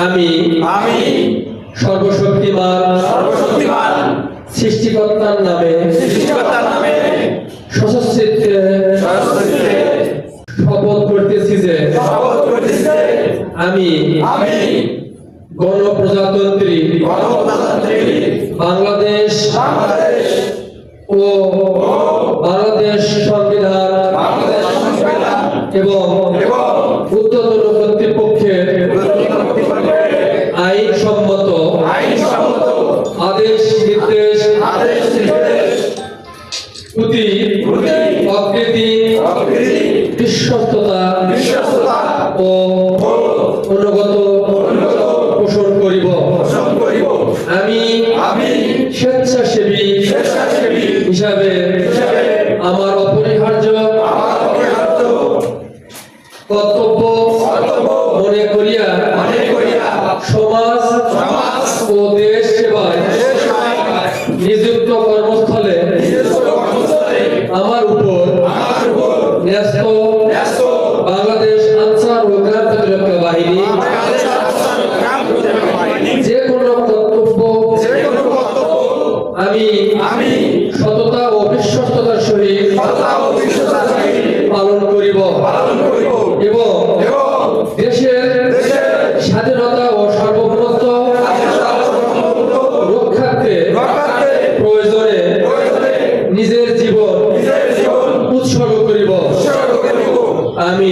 আমি সর্বশক্তিমান সৃষ্টিকর্তার নামে সশস্ত্রে শপথ করতেছি যে আমি গণপ্রজাতন্ত্রী বাংলাদেশ ও বাংলাদেশ সংবিধান এবং উচ্চতর কর্তৃপক্ষের আইনসম্মত আদেশ নির্দেশ প্রতি অকৃতি বিশ্বস্ততা ও অনুগত পোষণ করিব। আমি স্বেচ্ছাসেবী হিসাবে আমার অপরিহার্য কর্তব্য মনে করিয়া সমাজ ও দেশ সেবায় নিযুক্ত কর্মস্থলে আমার উপর ন্যস্ত বাংলাদেশ আনসার ও গ্রাম প্রতিরক্ষা বাহিনী যে কোনো কর্তব্য আমি সততা ও বিশ্বস্ততার সহিত পালন করিব এবং দেশের স্বাধীনতা ও সার্বভৌমত্ব রক্ষার্থে প্রয়োজনে নিজের জীবন উৎসর্গ করিব। আমি